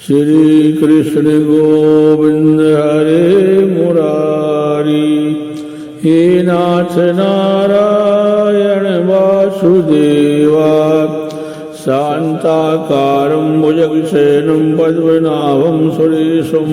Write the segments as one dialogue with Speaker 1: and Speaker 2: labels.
Speaker 1: श्री कृष्ण गोविंद हरे मुरारी। हे नाथ नारायण वासुदेवा। शांताकारं भुजगशयनं पद्मनाभं सुरेशं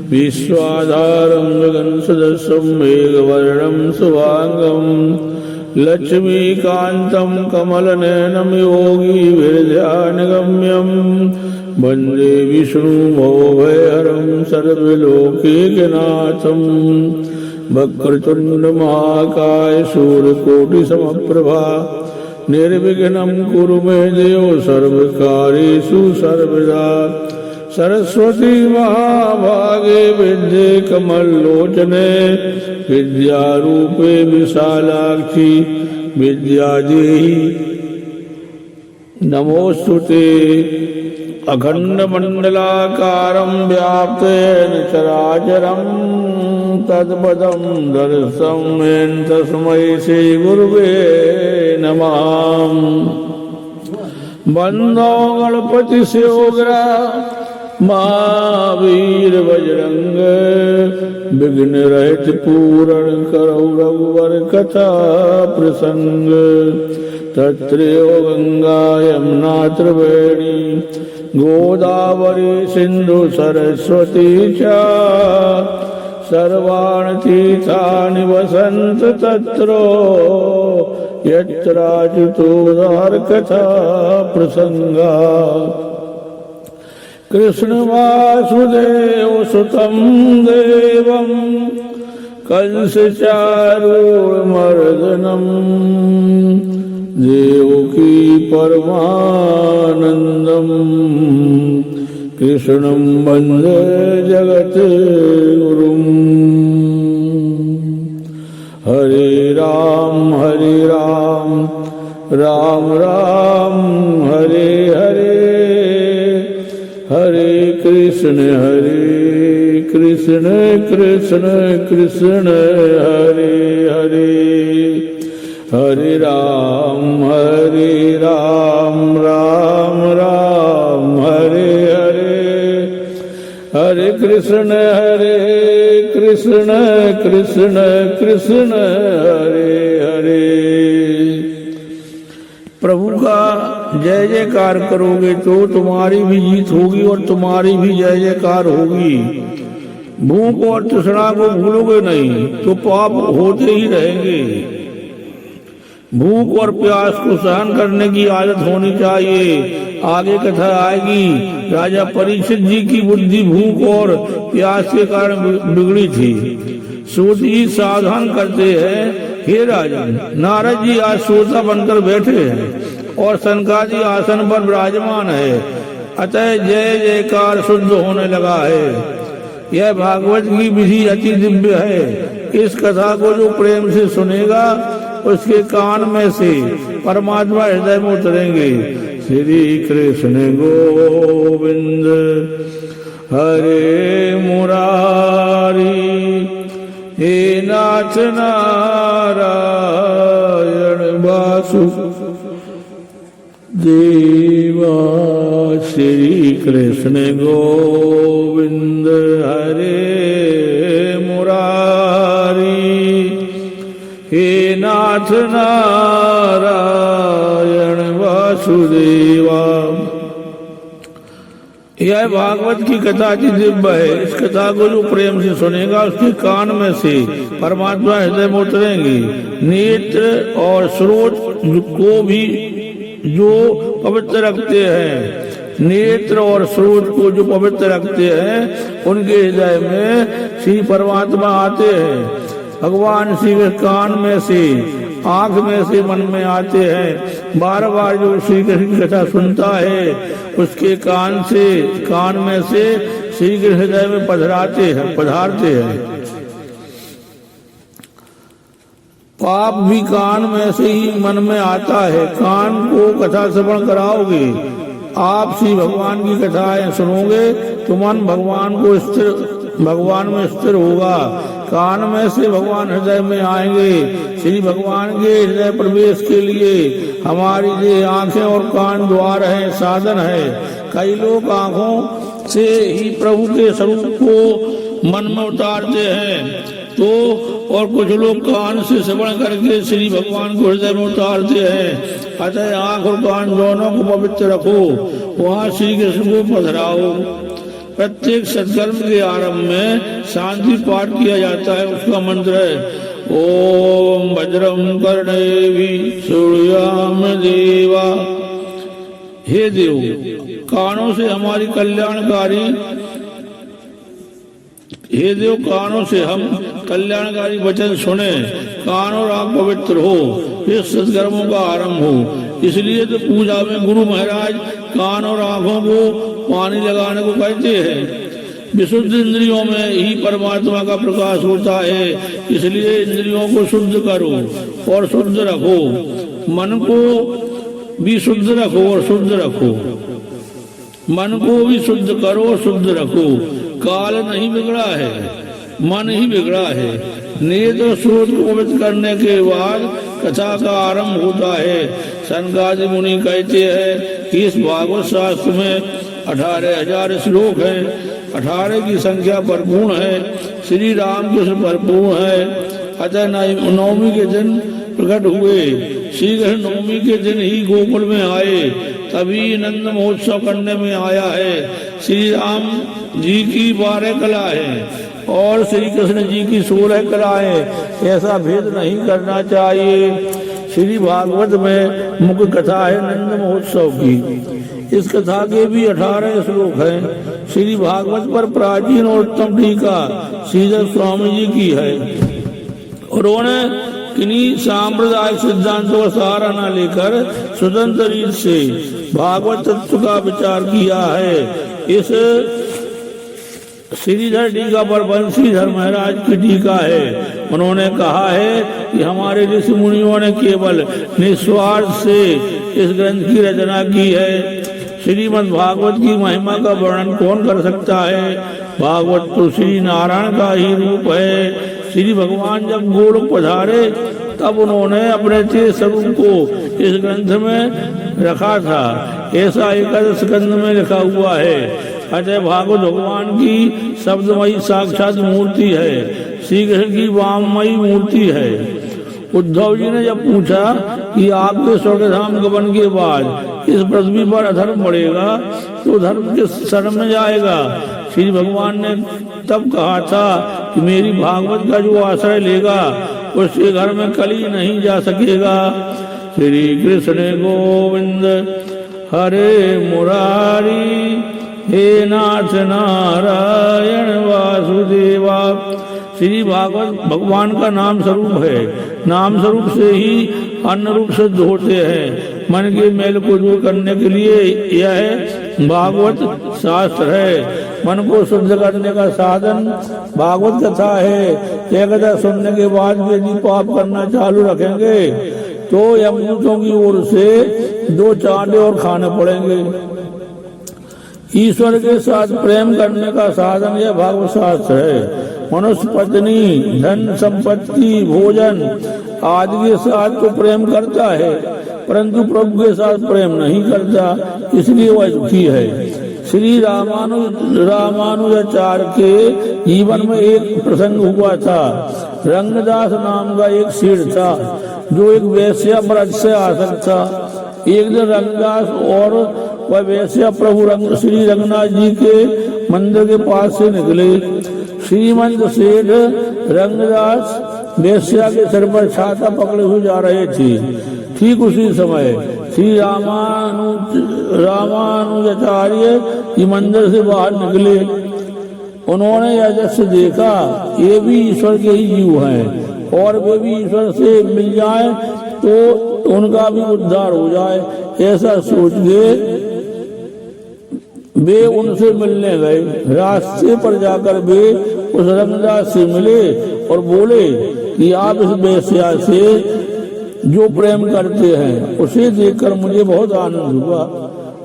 Speaker 1: विश्वाधारं गगनसदृशं मेघवर्णं शुभांगं लक्ष्मीकान्तं कमलनयनं योगिभिर्ध्यानगम्यं वन्दे विष्णुभवभयहरं सर्वलोकैकनाथं। वक्रतुण्डमहाकाय सूर्यकोटिसमप्रभा निर्विघ्नं कुरु मे देव सर्वकार्येषु सर्वदा। सरस्वती महाभागे विद्ये कमललोचने विद्यारूपे विशालाक्षी विद्यादेहि नमोस्तुते। अखण्डमण्डलाकारं व्याप्तेन चराचरं तत्पदं दर्शनं येन तस्मै श्रीगुरुवे नमः। वन्दो गणपति शिवग्रा महावीर बजरंग विघ्न रहित पूरण करौ रघुवर कथा प्रसंग। तत्रैव गंगा यमुना त्रिवेणी गोदावरी सिंधु सरस्वती च सर्वाणि तीर्थानि वसन्ति तत्र यत्राच्युतोद्धार कथा प्रसंगा। कृष्ण वासुदेव सुतं देवं कंस चारूरमर्दनं देवकी परमानंदं कृष्णं वन्दे जगद्गुरुं। हरे राम राम राम हरे हरे हरे कृष्ण कृष्ण कृष्ण हरे हरे। हरे राम राम राम हरे हरे हरे कृष्ण कृष्ण कृष्ण हरे हरे। प्रभु का जय जयकार करोगे तो तुम्हारी भी जीत होगी और तुम्हारी भी जय जयकार होगी। भूख और तृष्णा को भूलोगे नहीं तो पाप होते ही रहेंगे। भूख और प्यास को सहन करने की आदत होनी चाहिए। आगे कथा आएगी, राजा परीक्षित जी की बुद्धि भूख और प्यास के कारण बिगड़ी थी। सूत जी सावधान करते हैं, हे राजन, नारद जी आज श्रोता बनकर बैठे हैं और सनकादि आसन पर विराजमान है, अतः जय जयकार शुद्ध होने लगा है। यह भागवत की विधि अति दिव्य है। इस कथा को जो प्रेम से सुनेगा उसके कान में से परमात्मा हृदय में उतरेंगे। श्री कृष्ण गोविंद हरे मुरारी। हे नाथ नारायण वासुदेवा। श्री कृष्ण गोविंद हरे मुरारी। हे नाथ नारायण वासुदेवा। यह भागवत की कथा अति दिव्य है। इस कथा को जो प्रेम से सुनेगा उसके कान में से परमात्मा हृदय में उतरेंगे। नेत्र और स्रोत को भी जो पवित्र रखते हैं, नेत्र और स्रोत को जो पवित्र रखते हैं, उनके हृदय में श्री परमात्मा आते हैं। भगवान श्री के कान में से, आंख में से, मन में आते हैं। बार बार जो श्री कृष्ण की कथा सुनता है उसके कान में से श्री कृष्ण हृदय में पधारते हैं। पाप भी कान में से ही मन में आता है। कान को कथा श्रवण कराओगे, आप श्री भगवान की कथाएं सुनोगे तो मन भगवान में स्थिर होगा। कान में से भगवान हृदय में आएंगे। श्री भगवान के हृदय प्रवेश के लिए हमारी ये आंखें और कान द्वार है, साधन है। कई लोग आंखों से ही प्रभु के स्वरूप को मन में उतारते हैं। तो और कुछ लोग कान से श्रवण करके श्री भगवान को हृदय में उतारते हैं। अतः आंख और कान दोनों को पवित्र रखो, वहाँ श्री कृष्ण को पधराओ। प्रत्येक सत्कर्म के आरंभ में शांति पाठ किया जाता है। उसका मंत्र है ओम वज्रम कर्णेभि सूर्याम देवा। हे देव, कानों से हमारी कल्याणकारी, हे देव कानों से हम कल्याणकारी वचन सुने, कान और आंख पवित्र हो, फिर सत्कर्मों का आरंभ हो। इसलिए तो पूजा में गुरु महाराज कान और आंखों को पानी लगाने को कहते हैं। विशुद्ध इंद्रियों में ही परमात्मा का प्रकाश होता है, इसलिए इंद्रियों को शुद्ध करो और शुद्ध रखो। मन को भी शुद्ध रखो और शुद्ध रखो, मन को भी शुद्ध करो और शुद्ध रखो। काल नहीं बिगड़ा है, मन ही बिगड़ा है। नेत्र और श्रोत को पवित्र करने के बाद कथा का आरंभ होता है। सनकादि मुनि कहते हैं कि इस भागवत शास्त्र में 18,000 श्लोक है, 18 की संख्या परिपूर्ण है। श्री राम कृष्ण परिपूर्ण है। अतः नवमी के दिन प्रकट हुए। श्री कृष्ण नवमी के दिन ही गोकुल में आए, तभी नंद महोत्सव करने में आया है। श्री राम जी की 12 कला है और श्री कृष्ण जी की 16 कलाएं। ऐसा भेद नहीं करना चाहिए। श्री भागवत में मुख्य कथा है नंद महोत्सव की। इस कथा के भी 18 श्लोक हैं। श्री भागवत पर प्राचीन और उत्तम टीका श्रीधर स्वामी जी की है। उन्होंने किन्हीं सांप्रदायिक सिद्धांतों का सहारा न लेकर स्वतंत्र रीत से भागवत तत्व का विचार किया है। इस श्रीधर टीका पर बंशीधर महाराज की टीका है। उन्होंने कहा है कि हमारे ऋषि मुनियों ने केवल निस्वार्थ से इस ग्रंथ की रचना की है। श्रीमद् भागवत की महिमा का वर्णन कौन कर सकता है। भागवत तो श्री नारायण का ही रूप है। श्री भगवान जब गोलोक पधारे तब उन्होंने अपने तेज स्वरूप को इस ग्रंथ में रखा था। ऐसा 11 स्कंद में लिखा हुआ है। अतः भागवत भगवान की शब्दमयी साक्षात मूर्ति है, श्री कृष्ण की वाममयी मूर्ति है। उद्धव जी ने जब पूछा कि आपके स्वर्गधाम गमन के बाद इस पृथ्वी पर अधर्म बढ़ेगा तो धर्म किस शरण में जाएगा। श्री भगवान ने तब कहा था कि मेरी भागवत का जो आश्रय लेगा उसके घर में कली नहीं जा सकेगा। श्री कृष्ण गोविंद हरे मुरारी, हे नाथ नारायण वासुदेवा। श्री भागवत भगवान का नाम स्वरूप है। नाम स्वरूप से ही अन्य रूप सिद्ध होते हैं। मन के मेल को दूर करने के लिए यह भागवत शास्त्र है। मन को शुद्ध करने का साधन भागवत कथा है। यह कथा सुनने के बाद भी यदि पाप करना चालू रखेंगे तो यमदूतों की ओर से 2 चांटे और खाने पड़ेंगे। ईश्वर के साथ प्रेम करने का साधन यह भागवत शास्त्र है। मनुष्य पत्नी, धन संपत्ति, भोजन आदि के साथ तो प्रेम करता है, परंतु प्रभु के साथ प्रेम नहीं करता, इसलिए वह दुखी है। श्री रामानुजाचार्य के जीवन में एक प्रसंग हुआ था। रंगदास नाम का एक सेठ था जो एक वेश्या व्रत से आसक्त था। एक दिन रंगदास और वह वेश्या प्रभु श्री रंगनाथ जी के मंदिर के पास से निकले। श्रीमंत सेठ रंगदास वेश्या के सिर पर छाता पकड़े हुए जा रहे थे। ठीक उसी समय श्री रामानुजाचार्य मंदिर से बाहर निकले। उन्होंने यह दृश्य देखा, ये भी ईश्वर के ही जीव हैं और वे भी ईश्वर से मिल जाए तो उनका भी उद्धार हो जाए। ऐसा सोच के वे उनसे मिलने गए। रास्ते पर जाकर वे उस रंगदास से मिले और बोले कि आप इस वेश्या से जो प्रेम करते हैं उसे देखकर मुझे बहुत आनंद हुआ।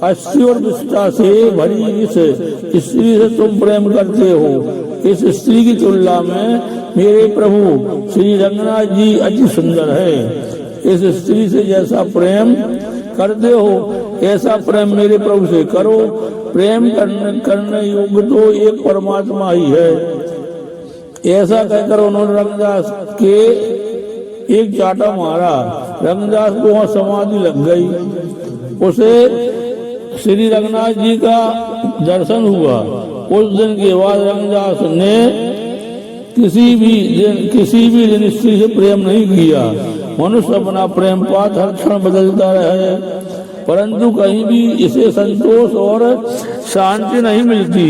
Speaker 1: अस्थि और विष्ठा से भरी इस स्त्री से तुम प्रेम करते हो। इस स्त्री की तुलना में मेरे प्रभु श्री रंगनाथ जी अति सुंदर है। इस स्त्री से जैसा प्रेम करते हो ऐसा प्रेम मेरे प्रभु से करो। प्रेम करने योग्य तो एक परमात्मा ही है। ऐसा कहकर उन्होंने रंगदास के एक चाटा मारा। रंगदास को वहां समाधि लग गई। उसे श्री रंगनाथ जी का दर्शन हुआ। उस दिन के बाद रंगदास ने किसी भी दिन स्त्री से प्रेम नहीं किया। मनुष्य अपना प्रेम पात हर क्षण बदलता रहे, परंतु कहीं भी इसे संतोष और शांति नहीं मिलती।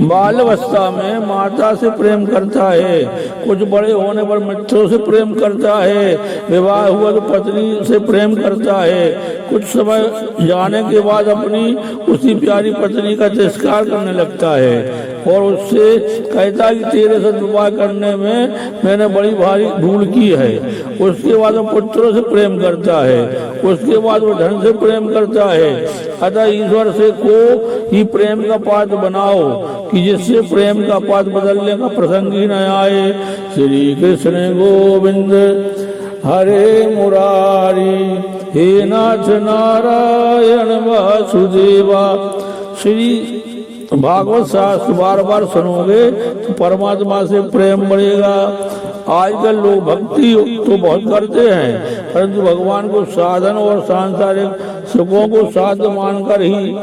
Speaker 1: बाल अवस्था में माता से प्रेम करता है, कुछ बड़े होने पर मित्रों से प्रेम करता है, विवाह हुआ तो पत्नी से प्रेम करता है, कुछ समय जाने के बाद अपनी उसी प्यारी पत्नी का तिरस्कार करने लगता है और उससे कहता कि तेरे से विवाह करने में मैंने बड़ी भारी भूल की है। उसके बाद वो पुत्रों से प्रेम करता है, उसके बाद वो धन से प्रेम करता है। अतः ईश्वर से को ही प्रेम का पात्र बनाओ कि जिससे प्रेम का पात्र बदलने का प्रसंग ही न आए। श्री कृष्ण गोविंद हरे मुरारी, हे नाथ नारायण वासुदेवा। श्री भागवत शास्त्र बार बार सुनोगे तो परमात्मा से प्रेम बढ़ेगा। आजकल लोग भक्ति तो बहुत करते हैं, परंतु भगवान को साधन और सांसारिक सुखों को साध्य मानकर ही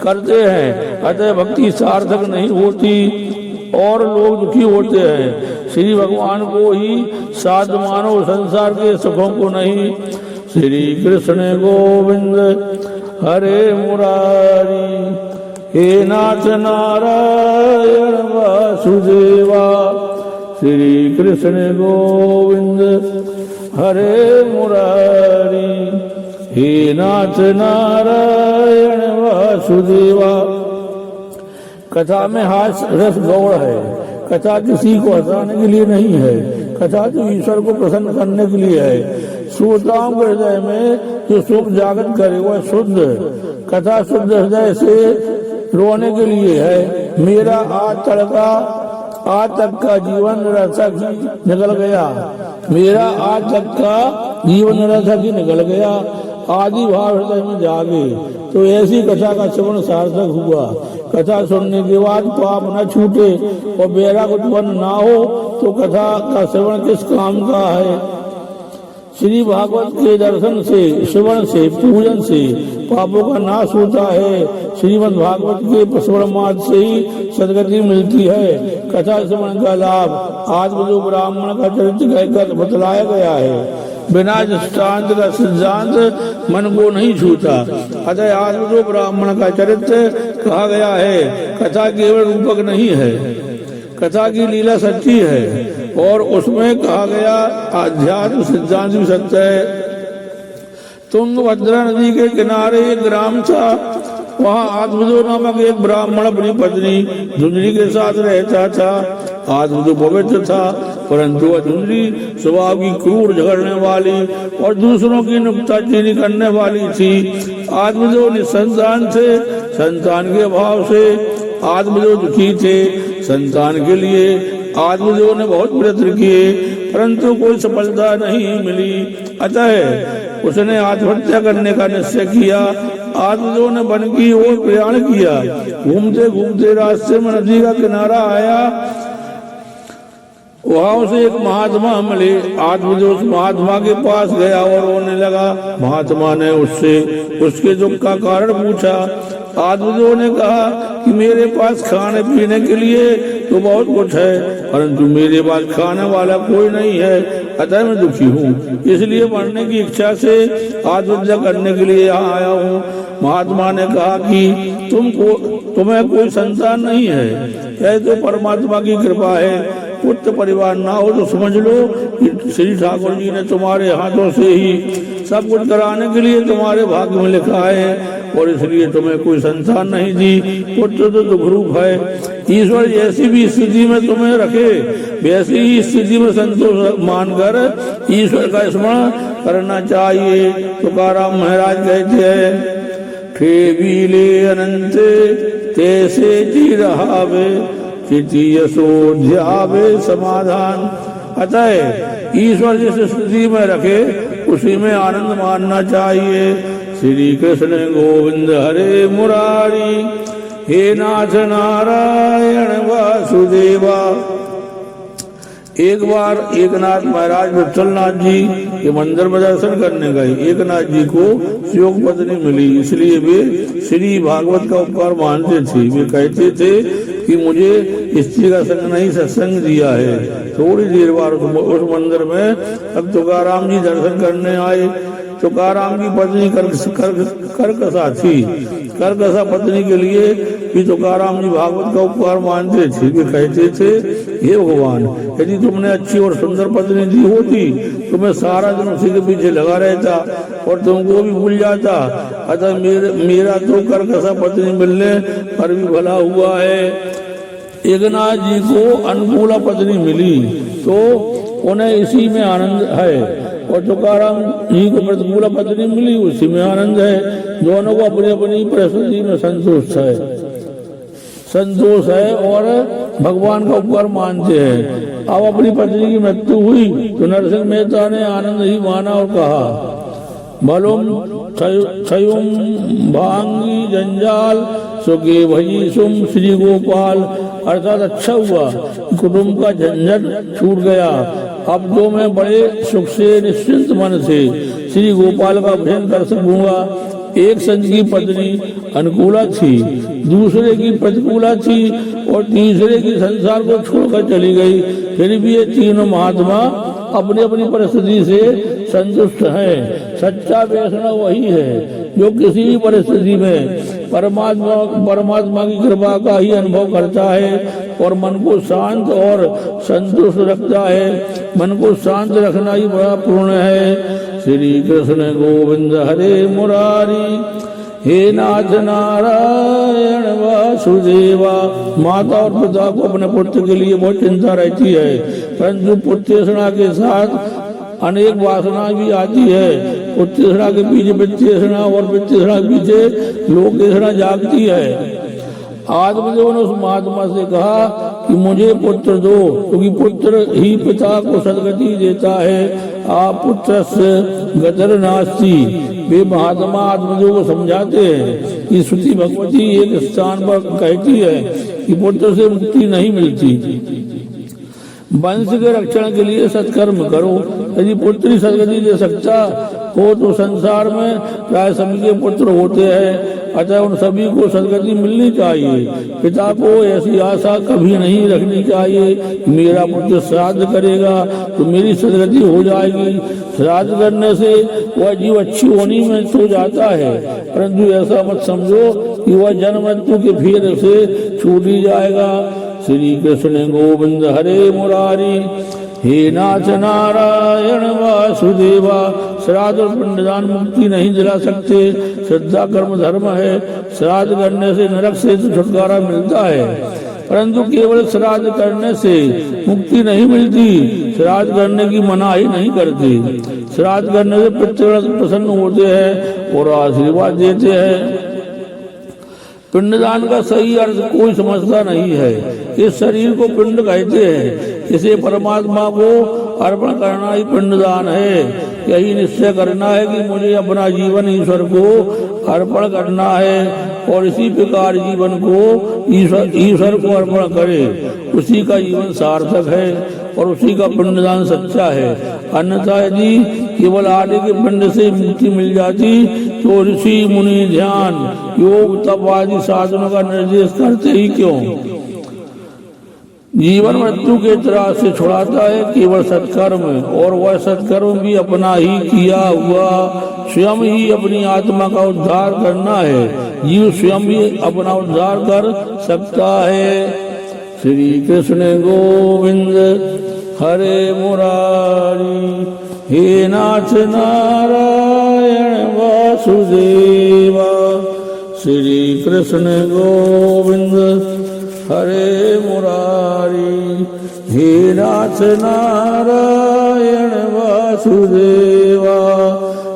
Speaker 1: करते हैं। अतः भक्ति सार्थक नहीं होती और लोग दुखी होते हैं। श्री भगवान को ही साध्य मानो, संसार के सुखों को नहीं। श्री कृष्ण गोविंद हरे मुरारी, हे नाथ नारायण वासुदेवा। श्री कृष्ण गोविंद हरे मुरारी, हे नाथ नारायण वासुदेवा। कथा में हास रस गौड़ है। कथा किसी को हंसाने के लिए नहीं है, कथा तो ईश्वर को प्रसन्न करने के लिए है। श्रोताओं के हृदय में जो सुख जागृत करे वह शुद्ध। कथा शुद्ध हृदय से रोने के लिए है। मेरा आज तक का जीवन निरर्थक ही निकल गया, मेरा आज तक का जीवन निरर्थक ही निकल गया। आदि भाव हृदय में जागे तो ऐसी कथा का श्रवण सार्थक हुआ। कथा सुनने के बाद पाप न छूटे और बैराग उत्पन्न ना हो तो कथा का श्रवण किस काम का है। श्री भागवत के दर्शन से, श्रवण से, पूजन से पापों का नाश होता है। श्रीमद् भागवत के श्रवण मार्ग से ही सदगति मिलती है। कथा श्रवण का लाभ आत्म जो ब्राह्मण का चरित्र कहकर बतलाया गया है। बिना दृष्टांत का सिद्धांत मन को नहीं छूता। अतः आत्म जो ब्राह्मण का चरित्र कहा गया है। कथा केवल रूपक नहीं है, कथा की लीला सच्ची है और उसमें कहा गया आध्यात्म सिद्धांत भी सत्य है। तुंगभद्रा नदी के किनारे एक ग्राम था। वहाँ आत्मजो नामक एक ब्राह्मण अपनी पत्नी धुंधली के साथ रहता था। आत्मजो पवित्र था, परंतु वह धुंधली स्वभाव की क्रूर, झगड़ने वाली और दूसरों की नुक्ताचीनी करने वाली थी। आत्मजो निसंतान थे। संतान के अभाव से आत्मजो दुखी थे। संतान के लिए आत्मजो ने बहुत प्रयत्न किए, परंतु कोई सफलता नहीं मिली। अतः उसने आत्महत्या करने का निश्चय किया। आत्मजो ने वन की ओर प्रयाण किया। घूमते घूमते रास्ते में नदी का किनारा आया। वहां उसे एक महात्मा मिले। आत्मजो उस महात्मा के पास गया और रोने लगा। महात्मा ने उससे उसके दुख का कारण पूछा। आत्मजो ने कहा कि मेरे पास खाने पीने के लिए तो बहुत कुछ है, परंतु मेरे पास खाने वाला कोई नहीं है। अतः मैं दुखी हूँ, इसलिए मरने की इच्छा से आत्महत्या करने के लिए यहाँ आया हूँ। महात्मा ने कहा कि तुम्हें कोई संतान नहीं है, यह तो परमात्मा की कृपा है। पुत्र परिवार ना हो तो समझ लो कि श्री ठाकुर जी ने तुम्हारे हाथों से ही सब कुछ कराने के लिए तुम्हारे भाग्य में लिखा है और इसलिए तुम्हें कोई संतान नहीं दी। पुत्र तो दुख रूप है। ईश्वर जैसी भी स्थिति में तुम्हें रखे वैसी ही स्थिति में संतोष मानकर ईश्वर का स्मरण करना चाहिए। तुकाराम महाराज कहते हैं, ठेबीले अनंत तैसे जी रहावे, चिति यशोध्यावे समाधान। अतः ईश्वर जिस स्थिति में रखे उसी में आनंद मानना चाहिए। श्री कृष्ण गोविंद हरे मुरारी, हे नाथ नारायण वासुदेवा। एक बार एकनाथ महाराज विठलनाथ जी के मंदिर में दर्शन करने गए। एकनाथ जी को योग पत्नी मिली, इसलिए वे श्री भागवत का उपकार मानते थे। वे कहते थे कि मुझे स्त्री का संग नहीं सत्संग दिया है। थोड़ी देर बाद उस मंदिर में अब तुकाराम जी दर्शन करने आए। तुकाराम की पत्नी करकसा थी। करकसा पत्नी के लिए भी तुकाराम जी भागवत का उपकार मानते थे। वे कहते थे, हे भगवान, यदि तुमने अच्छी और सुंदर पत्नी दी होती तो मैं सारा दिन उसी के पीछे लगा रहता और तुमको भी भूल जाता। अतः मेरा तो करकसा पत्नी मिलने पर भी भला हुआ है। एकनाथ जी को अनुकूला पत्नी मिली तो उन्हें इसी में आनंद है, और तुकाराम जी को प्रतिकूला पत्नी मिली, उसी में आनंद है। दोनों को अपनी अपनी परिस्थिति में संतोष है और भगवान का उपकार मानते हैं। अब अपनी पत्नी की मृत्यु हुई तो नरसिंह मेहता ने आनंद ही माना और कहा, भलोम क्षयुम भांगी जंजाल सुखे भजी सुम श्री गोपाल। अर्थात अच्छा हुआ, कुटुंब का झंझट छूट गया। अब तो मैं बड़े सुख से निश्चिंत मन से श्री गोपाल का भजन कर सकूंगा। एक संत की पत्नी अनुकूला थी, दूसरे की प्रतिकूला थी और तीसरे की संसार को छोड़कर चली गई। फिर भी ये तीनों महात्मा अपनी अपनी परिस्थिति से संतुष्ट हैं। सच्चा वैष्णव वही है जो किसी भी परिस्थिति में परमात्मा की कृपा का ही अनुभव करता है और मन को शांत और संतुष्ट रखता है। मन को शांत रखना ही बड़ा पुण्य है। श्री कृष्ण गोविंद हरे मुरारी, हे नाथ नारायण वासुदेवा। माता और पिता को अपने पुत्र के लिए बहुत चिंता रहती है, परंतु पुत्रतृष्णा के साथ अनेक वासना भी आती है। पुत्रतृष्णा के पीछे वित्ततृष्णा और वित्ततृष्णा के पीछे लोकतृष्णा जागती है। आत्मदेव ने उस महात्मा से कहा कि मुझे पुत्र दो, क्योंकि पुत्र ही पिता को सदगति देता है। आप पुत्र से गदर नास्ती। वे महात्मा आत्मदेव को समझाते हैं कि श्रुति भगवती एक स्थान पर कहती है कि पुत्र से मुक्ति नहीं मिलती। वंश के रक्षण के लिए सत्कर्म करो। यदि पुत्र सदगति दे सकता हो तो संसार में प्राय सभी के पुत्र होते हैं, अतः उन सभी को सदगति मिलनी चाहिए। पिता को ऐसी आशा कभी नहीं रखनी चाहिए, मेरा पुत्र श्राद्ध करेगा तो मेरी सदगति हो जाएगी। श्राद्ध करने से वह जीव अच्छी होनी में सो जाता है, परंतु ऐसा मत समझो कि वह जन्म मृत्यु के फेर से छूट ही जाएगा। श्री कृष्ण गोविंद हरे मुरारी, हे नाथ नारायण वासुदेवा। श्राद्ध और पिंडदान मुक्ति नहीं दिला सकते, श्रद्धा कर्म धर्म है। श्राद्ध करने से नरक से तो छुटकारा मिलता है, परंतु केवल श्राद्ध करने से मुक्ति नहीं मिलती। श्राद्ध करने की मनाही नहीं करती। श्राद्ध करने से पितृगण प्रसन्न होते हैं और आशीर्वाद देते हैं। पिंडदान का सही अर्थ कोई समझता नहीं है। इस शरीर को पिंड कहते हैं, इसे परमात्मा को अर्पण करना ही पिंडदान है। यही निश्चय करना है कि मुझे अपना जीवन ईश्वर को अर्पण करना है और इसी प्रकार जीवन को ईश्वर को अर्पण करे। उसी का जीवन सार्थक है और उसी का पिंडदान सच्चा है। अन्यथा यदि केवल आटे के पिंड से मुक्ति मिल जाती तो ऋषि मुनि ध्यान योग तप आदि साधनों का निर्देश करते ही क्यों। जीवन मृत्यु के त्रास से छुड़ाता है केवल सत्कर्म, और वह सत्कर्म भी अपना ही किया हुआ। स्वयं ही अपनी आत्मा का उद्धार करना है। जीव स्वयं ही अपना उद्धार कर सकता है। श्री कृष्ण गोविंद हरे मुरारी, हे नाथ नारायण वासुदेवा। श्री कृष्ण गोविंद हरे मुरारी, हे नाथ नारायण वासुदेवा।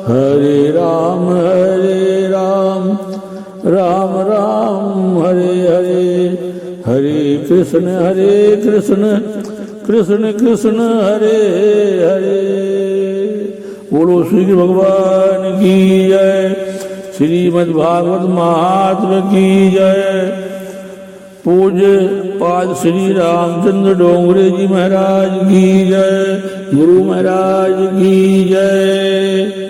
Speaker 1: हरे राम राम राम हरे हरे, हरे कृष्ण कृष्ण कृष्ण हरे हरे। बोलो श्री भगवान की जय। श्रीमद् भागवत महात्म की जय। पूज्य पाद श्री रामचंद्र डोंगरे जी महाराज की जय, गुरु महाराज की जय।